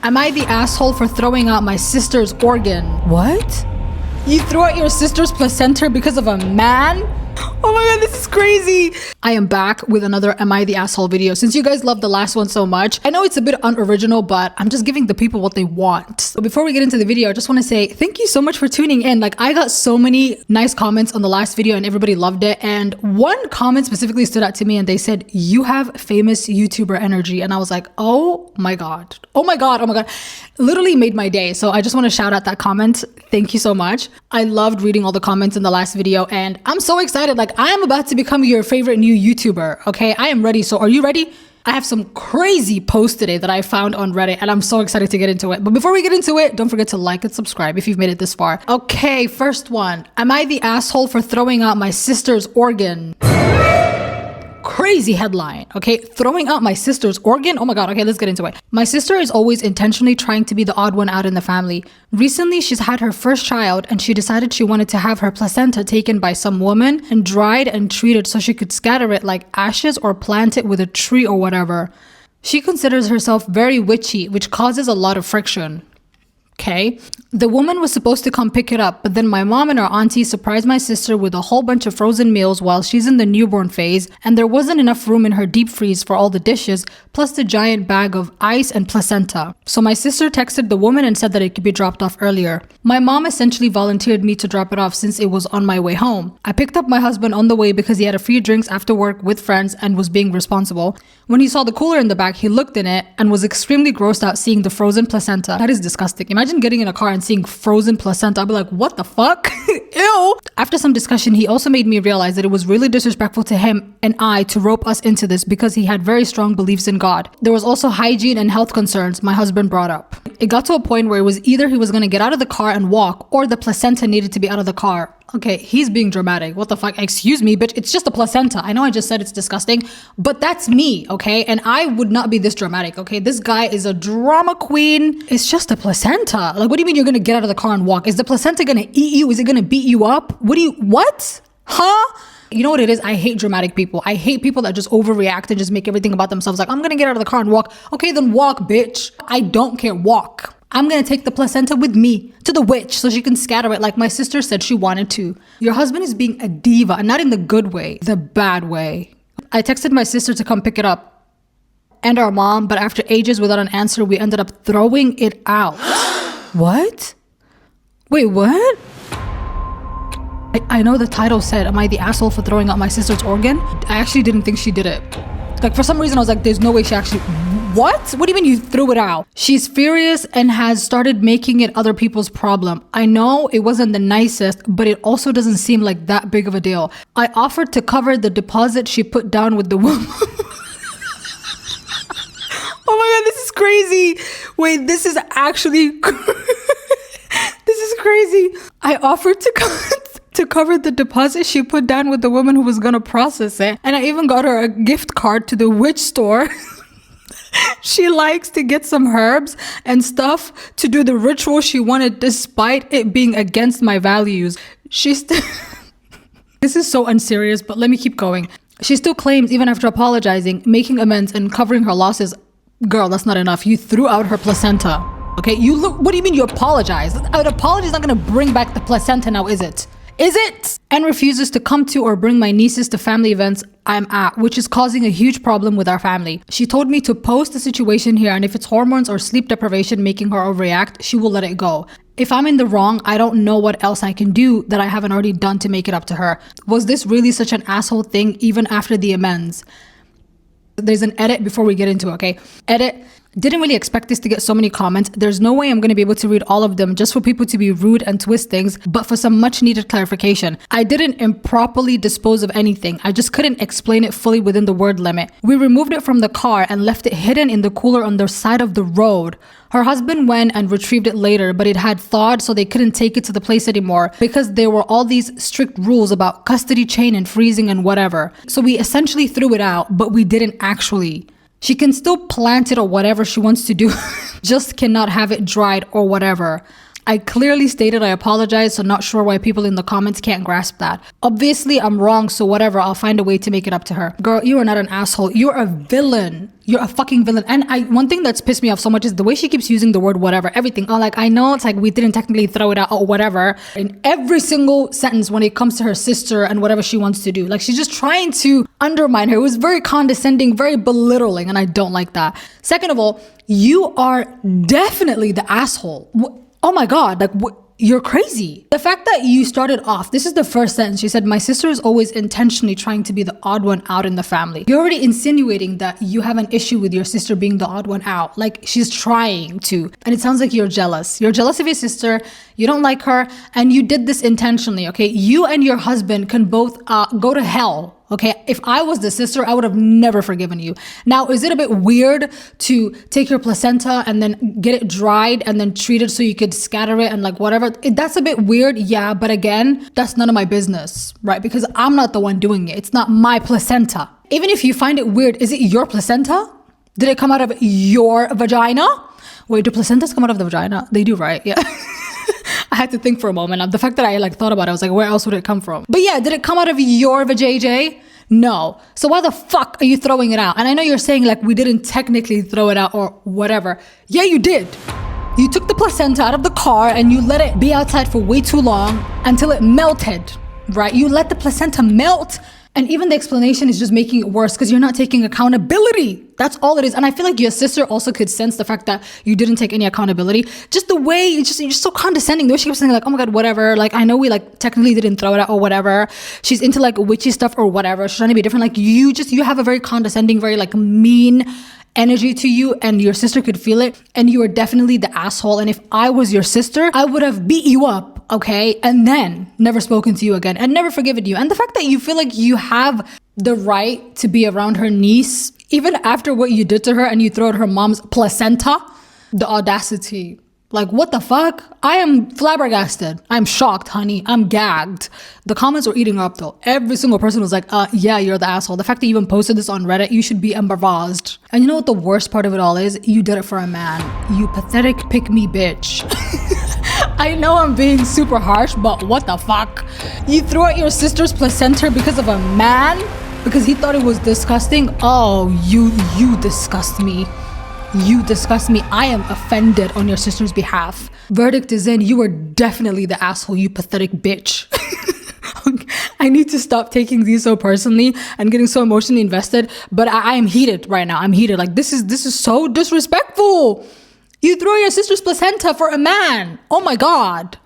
Am I the asshole for throwing out my sister's organ? What? You threw out your sister's placenta because of a man? Oh my god, this is crazy. I am back with another Am I the Asshole video. Since you guys loved the last one so much, I know it's a bit unoriginal, but I'm just giving the people what they want. So before we get into the video, I just want to say thank you so much for tuning in. Like, I got so many nice comments on the last video and everybody loved it. And one comment specifically stood out to me and they said, you have famous YouTuber energy. And I was like, oh my god. Oh my god. Oh my god. Literally made my day. So I just want to shout out that comment. Thank you so much. I loved reading all the comments in the last video and I'm so excited. Like, I am about to become your favorite new YouTuber. Okay, I am ready. So are you ready? I have some crazy posts today that I found on Reddit and I'm so excited to get into it. But before we get into it, don't forget to like and subscribe if you've made it this far. Okay, first one. Am I the asshole for throwing out my sister's organ? Crazy headline. Okay, throwing out my sister's organ. Oh my god. Okay, let's get into it. My sister is always intentionally trying to be the odd one out in the family. Recently, she's had her first child and she decided she wanted to have her placenta taken by some woman and dried and treated so she could scatter it like ashes or plant it with a tree or whatever. She considers herself very witchy, which causes a lot of friction. Okay, the woman was supposed to come pick it up, but then my mom and her auntie surprised my sister with a whole bunch of frozen meals while she's in the newborn phase, and there wasn't enough room in her deep freeze for all the dishes, plus the giant bag of ice and placenta. So my sister texted the woman and said that it could be dropped off earlier. My mom essentially volunteered me to drop it off since it was on my way home. I picked up my husband on the way because he had a few drinks after work with friends and was being responsible. When he saw the cooler in the back, he looked in it and was extremely grossed out seeing the frozen placenta. That is disgusting. Imagine getting in a car and seeing frozen placenta. I'd be like, what the fuck? Ew. After some discussion, he also made me realize that it was really disrespectful to him and I to rope us into this because he had very strong beliefs in God. There was also hygiene and health concerns my husband brought up. It got to a point where it was either he was going to get out of the car and walk or the placenta needed to be out of the car. Okay, he's being dramatic. What the fuck? Excuse me, bitch. It's just a placenta. I know I just said it's disgusting, but that's me, okay? And I would not be this dramatic, okay? This guy is a drama queen. It's just a placenta. Like, what do you mean you're gonna get out of the car and walk? Is the placenta gonna eat you? Is it gonna beat you up? What? Huh? You know what it is? I hate dramatic people. I hate people that just overreact and just make everything about themselves. Like, I'm gonna get out of the car and walk. Okay, then walk, bitch. I don't care. Walk. I'm gonna take the placenta with me to the witch so she can scatter it like my sister said she wanted to. Your husband is being a diva, and not in the good way, the bad way. I texted my sister to come pick it up and our mom, but after ages without an answer, we ended up throwing it out. What? Wait, what? I know the title said, am I the asshole for throwing out my sister's organ? I actually didn't think she did it. Like, for some reason, I was like, there's no way she actually... What? What do you mean you threw it out? She's furious and has started making it other people's problem. I know it wasn't the nicest, but it also doesn't seem like that big of a deal. I offered to cover the deposit she put down with the woman. Oh my god, this is crazy. Wait, this is actually... This is crazy. I offered to cover the deposit she put down with the woman who was gonna process it. And I even got her a gift card to the witch store. She likes to get some herbs and stuff to do the ritual she wanted despite it being against my values. This is so unserious, but let me keep going. She still claims, even after apologizing, making amends and covering her losses. Girl, that's not enough. You threw out her placenta. Okay, what do you mean you apologize? An apology is not gonna bring back the placenta now, is it? Is it? And refuses to come to or bring my nieces to family events I'm at, which is causing a huge problem with our family. She told me to post the situation here, and if it's hormones or sleep deprivation making her overreact, she will let it go. If I'm in the wrong, I don't know what else I can do that I haven't already done to make it up to her. Was this really such an asshole thing even after the amends? There's an edit before we get into it, okay? Edit. Didn't really expect this to get so many comments. There's no way I'm going to be able to read all of them just for people to be rude and twist things, but for some much needed clarification. I didn't improperly dispose of anything. I just couldn't explain it fully within the word limit. We removed it from the car and left it hidden in the cooler on the side of the road. Her husband went and retrieved it later, but it had thawed, so they couldn't take it to the place anymore because there were all these strict rules about custody chain and freezing and whatever. So we essentially threw it out, but we didn't actually. She can still plant it or whatever she wants to do, just cannot have it dried or whatever. I clearly stated I apologize, so not sure why people in the comments can't grasp that. Obviously, I'm wrong, so whatever, I'll find a way to make it up to her. Girl, you are not an asshole. You're a villain. You're a fucking villain. And one thing that's pissed me off so much is the way she keeps using the word whatever, everything. Oh, like, I know it's like we didn't technically throw it out or whatever. In every single sentence when it comes to her sister and whatever she wants to do. Like, she's just trying to undermine her. It was very condescending, very belittling, and I don't like that. Second of all, you are definitely the asshole. Oh my God, like, you're crazy. The fact that you started off, this is the first sentence. She said, my sister is always intentionally trying to be the odd one out in the family. You're already insinuating that you have an issue with your sister being the odd one out. Like, she's trying to. And it sounds like you're jealous. You're jealous of your sister. You don't like her. And you did this intentionally, okay? You and your husband can both go to hell. Okay, if I was the sister, I would have never forgiven you. Now, is it a bit weird to take your placenta and then get it dried and then treat it so you could scatter it and like whatever? That's a bit weird, yeah, but again, that's none of my business, right? Because I'm not the one doing it. It's not my placenta. Even if you find it weird, is it your placenta? Did it come out of your vagina? Wait, do placentas come out of the vagina? They do, right? Yeah. I had to think for a moment. The fact that I like thought about it, I was like, where else would it come from? But yeah, did it come out of your vajayjay? No. So why the fuck are you throwing it out? And I know you're saying like we didn't technically throw it out or whatever. Yeah, you did. You took the placenta out of the car and you let it be outside for way too long until it melted, right? You let the placenta melt. And even the explanation is just making it worse because you're not taking accountability. That's all it is. And I feel like your sister also could sense the fact that you didn't take any accountability. Just the way, you're just so condescending. The way she kept saying like, oh my God, whatever. Like, I know we like technically didn't throw it out or whatever. She's into like witchy stuff or whatever. She's trying to be different. Like you have a very condescending, very like mean energy to you, and your sister could feel it, and you are definitely the asshole. And if I was your sister, I would have beat you up, okay, and then never spoken to you again and never forgiven you. And the fact that you feel like you have the right to be around her niece even after what you did to her and you throw out her mom's placenta, the audacity. Like, what the fuck? I am flabbergasted. I'm shocked, honey. I'm gagged. The comments were eating up though. Every single person was like, yeah, you're the asshole. The fact that you even posted this on Reddit, you should be embarrassed. And you know what the worst part of it all is? You did it for a man. You pathetic pick-me bitch. I know I'm being super harsh, but what the fuck? You threw out your sister's placenta because of a man? Because he thought it was disgusting? Oh, you disgust me. You disgust me. I am offended on your sister's behalf. Verdict is in. You are definitely the asshole, you pathetic bitch. I need to stop taking these so personally and getting so emotionally invested, but I am heated right now. I'm heated. Like, this is so disrespectful. You throw your sister's placenta for a man. Oh my God.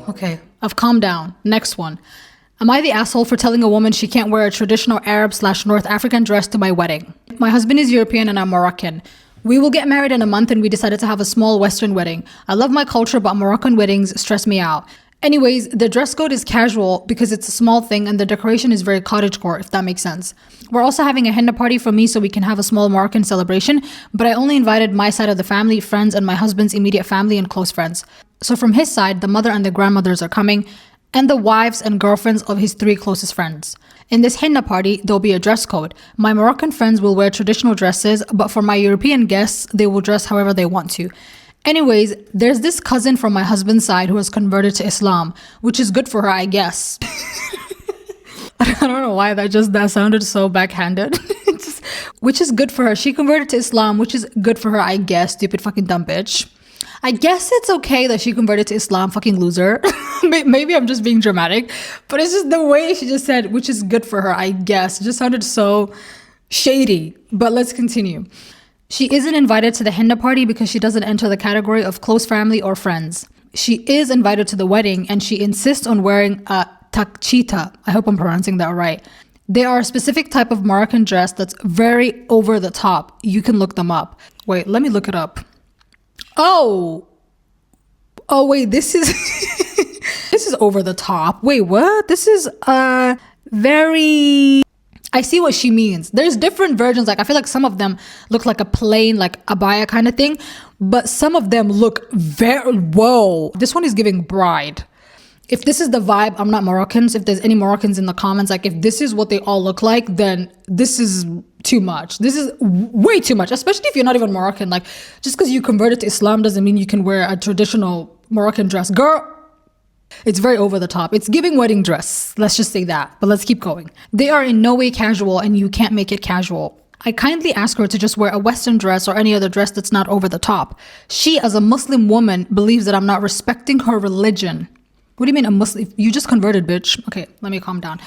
Okay, I've calmed down. Next one. Am I the asshole for telling a woman she can't wear a traditional Arab/North African dress to my wedding? My husband is European and I'm Moroccan. We will get married in a month and we decided to have a small Western wedding. I love my culture, but Moroccan weddings stress me out. Anyways, the dress code is casual because it's a small thing and the decoration is very cottagecore, if that makes sense. We're also having a henna party for me so we can have a small Moroccan celebration, but I only invited my side of the family, friends, and my husband's immediate family and close friends. So from his side, the mother and the grandmothers are coming, and the wives and girlfriends of his 3 closest friends. In this henna party, there'll be a dress code. My Moroccan friends will wear traditional dresses, but for my European guests, they will dress however they want to. Anyways, there's this cousin from my husband's side who has converted to Islam, which is good for her, I guess. I don't know why that sounded so backhanded. Which is good for her. She converted to Islam, which is good for her, I guess. Stupid fucking dumb bitch. I guess it's okay that she converted to Islam, fucking loser. Maybe I'm just being dramatic, but it's just the way she just said, which is good for her, I guess. It just sounded so shady, but let's continue. She isn't invited to the henna party because she doesn't enter the category of close family or friends. She is invited to the wedding and she insists on wearing a takchita. I hope I'm pronouncing that right. They are a specific type of Moroccan dress that's very over the top. You can look them up. Wait, let me look it up. Oh wait, this is this is over the top. Wait, what? This is very, I see what she means. There's different versions. Like, I feel like some of them look like a plain, like abaya kind of thing, but some of them look very, whoa. This one is giving bride. If this is the vibe, I'm not Moroccans. If there's any Moroccans in the comments, like if this is what they all look like, then this is too much. This is way too much, especially if you're not even Moroccan. Like, just because you converted to Islam doesn't mean you can wear a traditional Moroccan dress. Girl, it's very over the top. It's giving wedding dress. Let's just say that. But let's keep going. They are in no way casual and you can't make it casual. I kindly ask her to just wear a Western dress or any other dress that's not over the top. She, as a Muslim woman, believes that I'm not respecting her religion. What do you mean a Muslim? You just converted, bitch. Okay, let me calm down.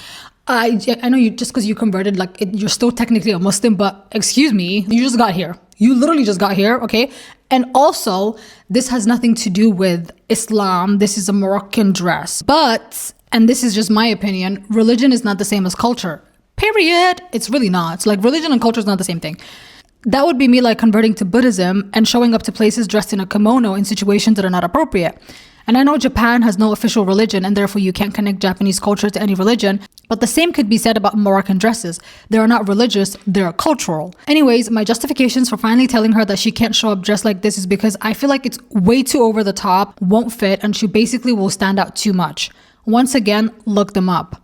I know you just because you converted, like you're still technically a Muslim, but excuse me, you just got here. You literally just got here, okay? And also, this has nothing to do with Islam. This is a Moroccan dress. But, and this is just my opinion, religion is not the same as culture. Period. It's really not. It's like religion and culture is not the same thing. That would be me like converting to Buddhism and showing up to places dressed in a kimono in situations that are not appropriate. And I know Japan has no official religion and therefore you can't connect Japanese culture to any religion, but the same could be said about Moroccan dresses. They are not religious, they're cultural. Anyways, my justifications for finally telling her that she can't show up dressed like this is because I feel like it's way too over the top, won't fit, and she basically will stand out too much. Once again, look them up.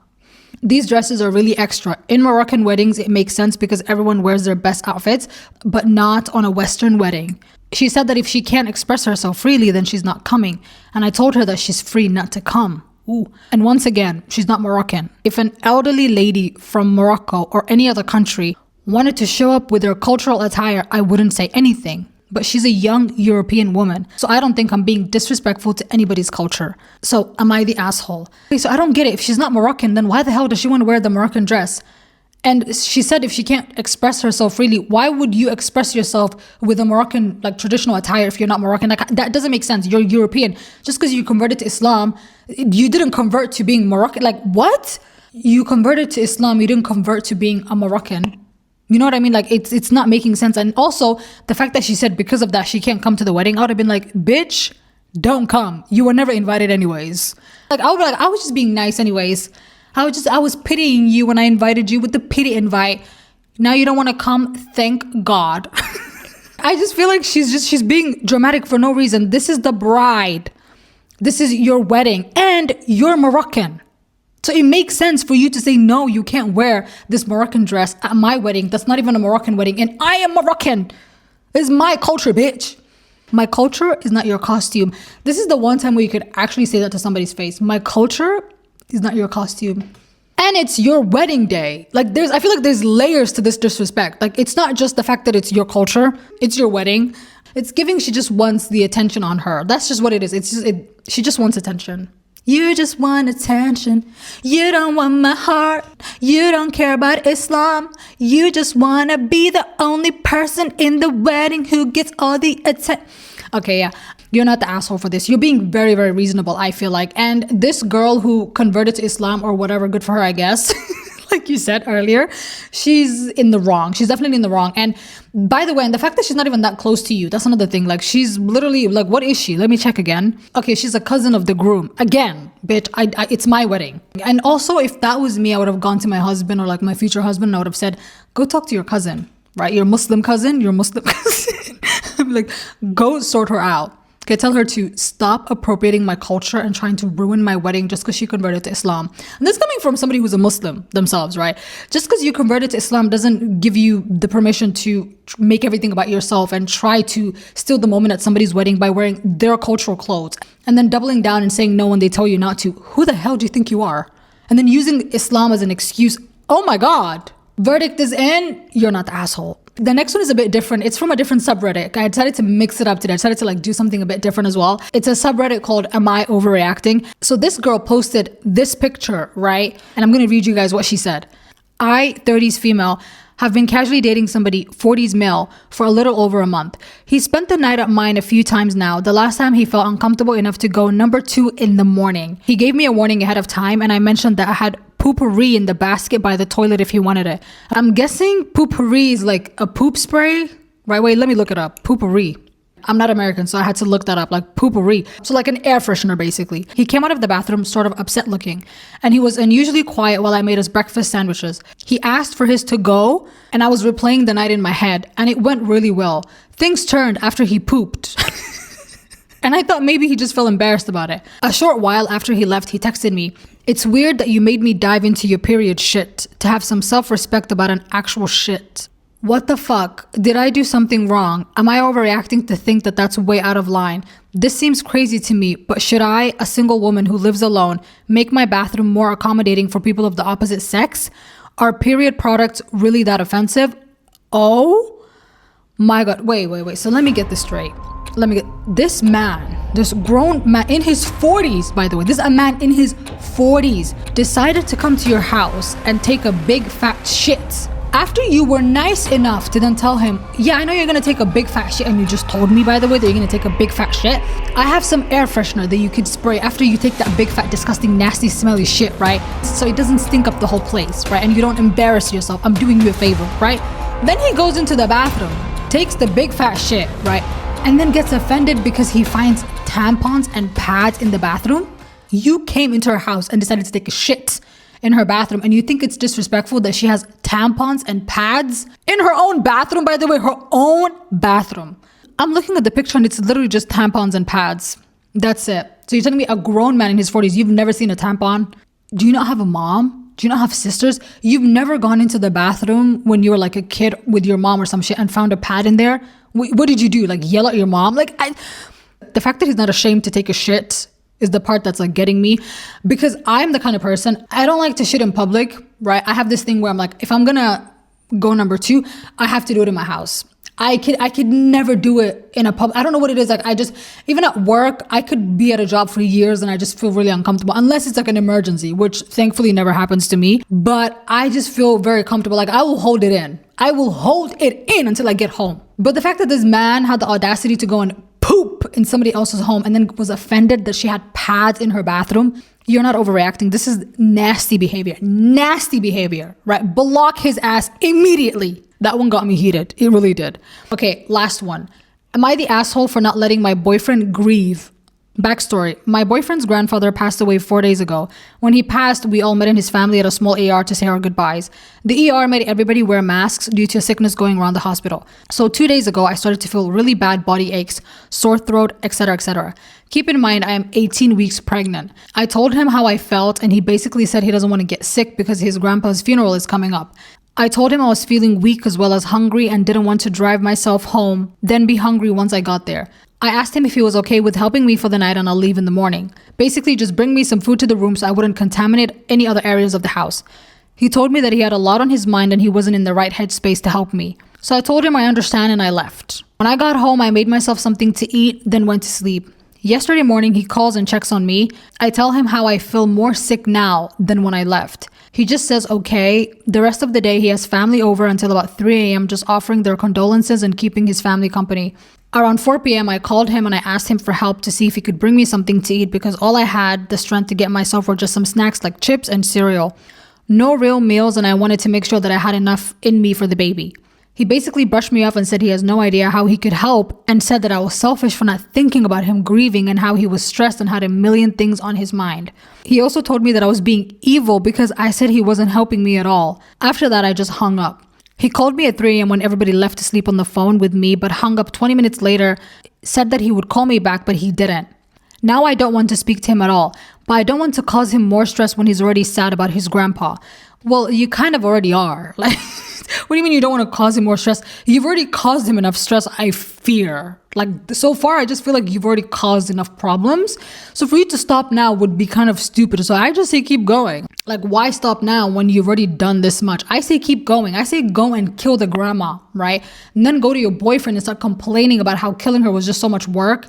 These dresses are really extra. In Moroccan weddings, it makes sense because everyone wears their best outfits, but not on a Western wedding. She said that if she can't express herself freely, then she's not coming. And I told her that she's free not to come. Ooh. And once again, she's not Moroccan. If an elderly lady from Morocco or any other country wanted to show up with her cultural attire, I wouldn't say anything. But she's a young European woman, so I don't think I'm being disrespectful to anybody's culture. So am I the asshole? Okay, so I don't get it. If she's not Moroccan, then why the hell does she want to wear the Moroccan dress? And she said if she can't express herself freely, why would you express yourself with a Moroccan, like traditional attire if you're not Moroccan? Like, that doesn't make sense. You're European. Just because you converted to Islam, you didn't convert to being Moroccan. Like, what? You converted to Islam, you didn't convert to being a Moroccan. You know what I mean? Like, it's not making sense. And also, the fact that she said because of that she can't come to the wedding, I would have been like, bitch, don't come. You were never invited anyways. Like, I would be like, I was just being nice anyways. I was pitying you when I invited you with the pity invite. Now you don't want to come? Thank God. I just feel like she's being dramatic for no reason. This is the bride. This is your wedding and you're Moroccan. So it makes sense for you to say, no, you can't wear this Moroccan dress at my wedding. That's not even a Moroccan wedding. And I am Moroccan. It's my culture, bitch. My culture is not your costume. This is the one time where you could actually say that to somebody's face. My culture is not your costume. And it's your wedding day. Like I feel like there's layers to this disrespect. Like it's not just the fact that it's your culture, it's your wedding. It's giving she just wants the attention on her. That's just what it is. She just wants attention. You just want attention. You don't want my heart. You don't care about Islam. You just want to be the only person in the wedding who gets all the attention. Okay, yeah. You're not the asshole for this. You're being very, very reasonable, I feel like. And this girl who converted to Islam or whatever, good for her, I guess. Like you said earlier, she's in the wrong. She's definitely in the wrong. And by the way, and the fact that she's not even that close to you, that's another thing. Like she's literally like, what is she? Let me check again. Okay, she's a cousin of the groom. Again, bitch, it's my wedding. And also, if that was me, I would have gone to my husband or like my future husband. And I would have said, go talk to your cousin, right? Your Muslim cousin, I'm like, go sort her out. Okay, tell her to stop appropriating my culture and trying to ruin my wedding just because she converted to Islam. And this is coming from somebody who's a Muslim themselves, right? Just because you converted to Islam doesn't give you the permission to make everything about yourself and try to steal the moment at somebody's wedding by wearing their cultural clothes and then doubling down and saying no when they tell you not to. Who the hell do you think you are? And then using Islam as an excuse. Oh my God. Verdict is in. You're not the asshole. The next one is a bit different. It's from a different subreddit. I decided to mix it up today. I decided to like do something a bit different as well. It's a subreddit called Am I Overreacting? So this girl posted this picture, right? And I'm going to read you guys what she said. I, 30s female, have been casually dating somebody, 40s male, for a little over a month. He spent the night at mine a few times now. The last time he felt uncomfortable enough to go number 2 in the morning. He gave me a warning ahead of time and I mentioned that I had poopery in the basket by the toilet if he wanted it. I'm guessing poopery is like a poop spray, right? Wait, let me look it up. Poopery. I'm not American, so I had to look that up, like poopery. So like an air freshener, basically. He came out of the bathroom sort of upset looking, and he was unusually quiet while I made us breakfast sandwiches. He asked for his to go, and I was replaying the night in my head, and it went really well. Things turned after he pooped. And I thought maybe he just felt embarrassed about it. A short while after he left, he texted me, "It's weird that you made me dive into your period shit to have some self-respect about an actual shit." What the fuck? Did I do something wrong? Am I overreacting to think that that's way out of line? This seems crazy to me, but should I, a single woman who lives alone, make my bathroom more accommodating for people of the opposite sex? Are period products really that offensive? Oh my God. Wait. So let me get this straight. This man, this grown man in his 40s, by the way, this is a man in his 40s, decided to come to your house and take a big fat shit. After you were nice enough to then tell him, yeah, I know you're gonna take a big fat shit, and you just told me, by the way, that you're gonna take a big fat shit. I have some air freshener that you could spray after you take that big fat disgusting nasty smelly shit, right? So it doesn't stink up the whole place, right? And you don't embarrass yourself. I'm doing you a favor, right? Then he goes into the bathroom, takes the big fat shit, right? And then gets offended because he finds tampons and pads in the bathroom. You came into her house and decided to take a shit in her bathroom, and you think it's disrespectful that she has tampons and pads in her own bathroom, by the way, her own bathroom. I'm looking at the picture and it's literally just tampons and pads. That's it. So you're telling me a grown man in his 40s, you've never seen a tampon? Do you not have a mom? Do you not have sisters? You've never gone into the bathroom when you were like a kid with your mom or some shit and found a pad in there? What did you do? Like yell at your mom? The fact that he's not ashamed to take a shit is the part that's like getting me, because I'm the kind of person, I don't like to shit in public, right? I have this thing where I'm like, if I'm gonna go number 2, I have to do it in my house. I could never do it in a pub. I don't know what it is. Like even at work, I could be at a job for years and I just feel really uncomfortable, unless it's like an emergency, which thankfully never happens to me. But I just feel very comfortable. Like I will hold it in. I will hold it in until I get home. But the fact that this man had the audacity to go and poop in somebody else's home and then was offended that she had pads in her bathroom, you're not overreacting. This is nasty behavior, right? Block his ass immediately. That one got me heated. It really did. Okay, last one. Am I the asshole for not letting my boyfriend grieve? Backstory. My boyfriend's grandfather passed away 4 days ago. When he passed, we all met in his family at a small ER to say our goodbyes. The ER made everybody wear masks due to a sickness going around the hospital. So 2 days ago, I started to feel really bad body aches, sore throat, etc., etc. Keep in mind, I am 18 weeks pregnant. I told him how I felt, and he basically said he doesn't want to get sick because his grandpa's funeral is coming up. I told him I was feeling weak as well as hungry and didn't want to drive myself home, then be hungry once I got there. I asked him if he was okay with helping me for the night and I'll leave in the morning. Basically, just bring me some food to the room so I wouldn't contaminate any other areas of the house. He told me that he had a lot on his mind and he wasn't in the right headspace to help me. So I told him I understand and I left. When I got home, I made myself something to eat, then went to sleep. Yesterday morning, he calls and checks on me. I tell him how I feel more sick now than when I left. He just says, okay. The rest of the day, he has family over until about 3 a.m. just offering their condolences and keeping his family company. Around 4 p.m., I called him and I asked him for help to see if he could bring me something to eat because all I had the strength to get myself were just some snacks like chips and cereal. No real meals, and I wanted to make sure that I had enough in me for the baby. He basically brushed me off and said he has no idea how he could help and said that I was selfish for not thinking about him grieving and how he was stressed and had a million things on his mind. He also told me that I was being evil because I said he wasn't helping me at all. After that, I just hung up. He called me at 3 a.m. when everybody left to sleep on the phone with me, but hung up 20 minutes later, said that he would call me back, but he didn't. Now I don't want to speak to him at all, but I don't want to cause him more stress when he's already sad about his grandpa. Well, you kind of already are. Like, what do you mean you don't want to cause him more stress? You've already caused him enough stress, I fear. Like, so far, I just feel like you've already caused enough problems. So for you to stop now would be kind of stupid. So I just say keep going. Like, why stop now when you've already done this much? I say keep going. I say go and kill the grandma, right? And then go to your boyfriend and start complaining about how killing her was just so much work.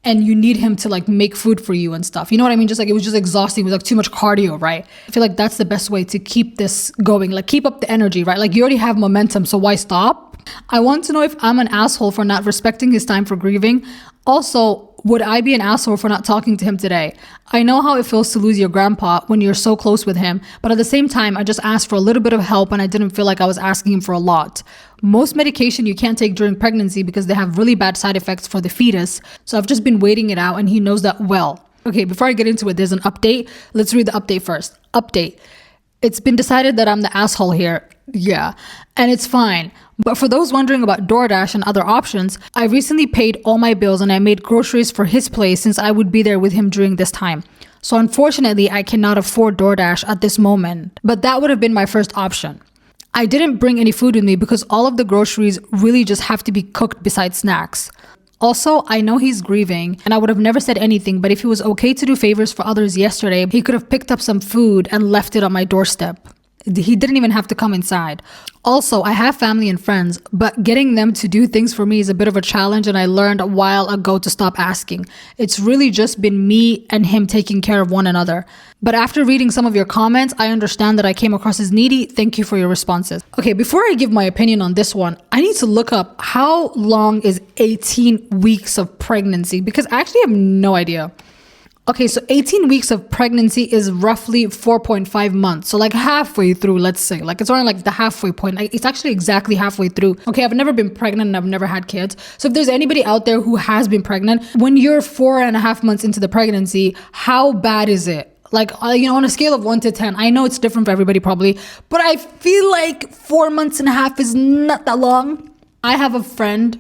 And you need him to like make food for you and stuff. You know what I mean? Just like, it was just exhausting. It was like too much cardio, right? I feel like that's the best way to keep this going. Like, keep up the energy, right? Like, you already have momentum, so why stop? I want to know if I'm an asshole for not respecting his time for grieving. Also, would I be an asshole for not talking to him today? I know how it feels to lose your grandpa when you're so close with him, but at the same time, I just asked for a little bit of help and I didn't feel like I was asking him for a lot. Most medication you can't take during pregnancy because they have really bad side effects for the fetus. So I've just been waiting it out and he knows that well. Okay, before I get into it, there's an update. Let's read the update first. Update. It's been decided that I'm the asshole here. Yeah, and it's fine. But for those wondering about DoorDash and other options, I recently paid all my bills and I made groceries for his place since I would be there with him during this time. So unfortunately, I cannot afford DoorDash at this moment, but that would have been my first option. I didn't bring any food with me because all of the groceries really just have to be cooked besides snacks. Also, I know he's grieving and I would have never said anything, but if he was okay to do favors for others yesterday, he could have picked up some food and left it on my doorstep. He didn't even have to come inside. Also, I have family and friends, but getting them to do things for me is a bit of a challenge, and I learned a while ago to stop asking. It's really just been me and him taking care of one another. But after reading some of your comments, I understand that I came across as needy. Thank you for your responses. Okay, before I give my opinion on this one, I need to look up how long is 18 weeks of pregnancy, because I actually have no idea. Okay, so 18 weeks of pregnancy is roughly 4.5 months. So like halfway through, let's say. Like it's only like the halfway point. Like, it's actually exactly halfway through. Okay, I've never been pregnant and I've never had kids. So if there's anybody out there who has been pregnant, when you're 4.5 months into the pregnancy, how bad is it? Like, on a scale of 1 to 10, I know it's different for everybody probably, but I feel like 4 months and a half is not that long. I have a friend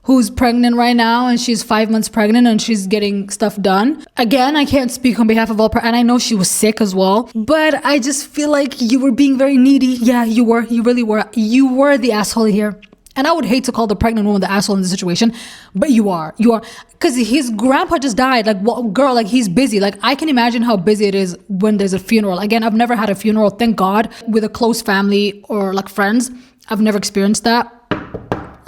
who's pregnant right now, and she's 5 months pregnant and she's getting stuff done. Again, I can't speak on behalf of all and I know she was sick as well, but I just feel like you were being very needy. Yeah, you were. You really were. You were the asshole here. And I would hate to call the pregnant woman the asshole in the situation, but you are. You are. Because his grandpa just died. Like, well, girl, like he's busy. Like, I can imagine how busy it is when there's a funeral. Again, I've never had a funeral, thank God, with a close family or like friends. I've never experienced that.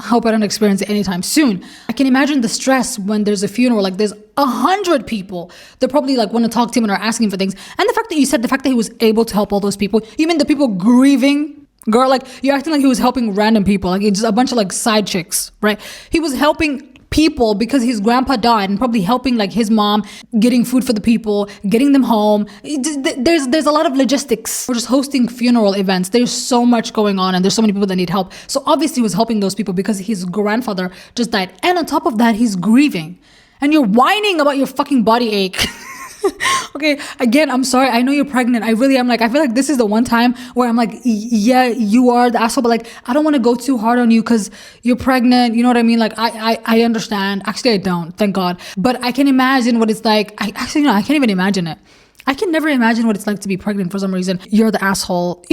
Hope I don't experience it anytime soon. I can imagine the stress when there's a funeral, like there's 100 people. They probably like want to talk to him and are asking for things. And the fact that you said the fact that he was able to help all those people, you mean the people grieving? Girl, like you're acting like he was helping random people, like it's just a bunch of like side chicks, right? He was helping people because his grandpa died, and probably helping like his mom, getting food for the people, getting them home. There's a lot of logistics. We're just hosting funeral events. There's so much going on and there's so many people that need help. So obviously he was helping those people because his grandfather just died. And on top of that, he's grieving. And you're whining about your fucking body ache. Okay, again, I'm sorry. I know you're pregnant. I really am. Like, I feel like this is the one time where I'm like, yeah, you are the asshole, but like, I don't want to go too hard on you because you're pregnant. You know what I mean? Like, I understand. Actually, I don't. Thank God. But I can imagine what it's like. I can't even imagine it. I can never imagine what it's like to be pregnant for some reason. You're the asshole.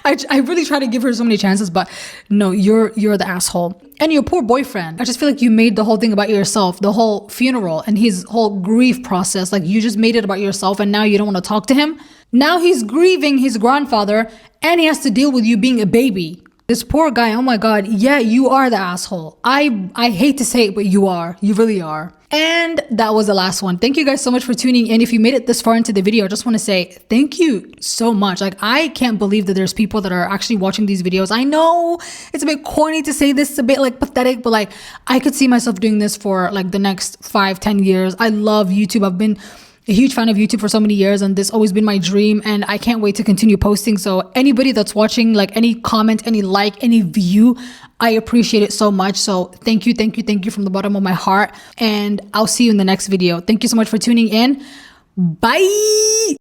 I really try to give her so many chances, but no, you're the asshole. And your poor boyfriend. I just feel like you made the whole thing about yourself, the whole funeral and his whole grief process. Like you just made it about yourself and now you don't want to talk to him. Now he's grieving his grandfather and he has to deal with you being a baby. This poor guy, oh my God. Yeah, you are the asshole. I hate to say it, but you are. You really are. And that was the last one. Thank you guys so much for tuning in. If you made it this far into the video, I just want to say thank you so much. Like, I can't believe that there's people that are actually watching these videos. I know it's a bit corny to say this, it's a bit like pathetic, but like I could see myself doing this for like the next 5-10 years. I love YouTube. I've been a huge fan of YouTube for so many years and this always been my dream and I can't wait to continue posting. So anybody that's watching, like any comment, any like, any view, I appreciate it so much. So thank you from the bottom of my heart and I'll see you in the next video. Thank you so much for tuning in. Bye.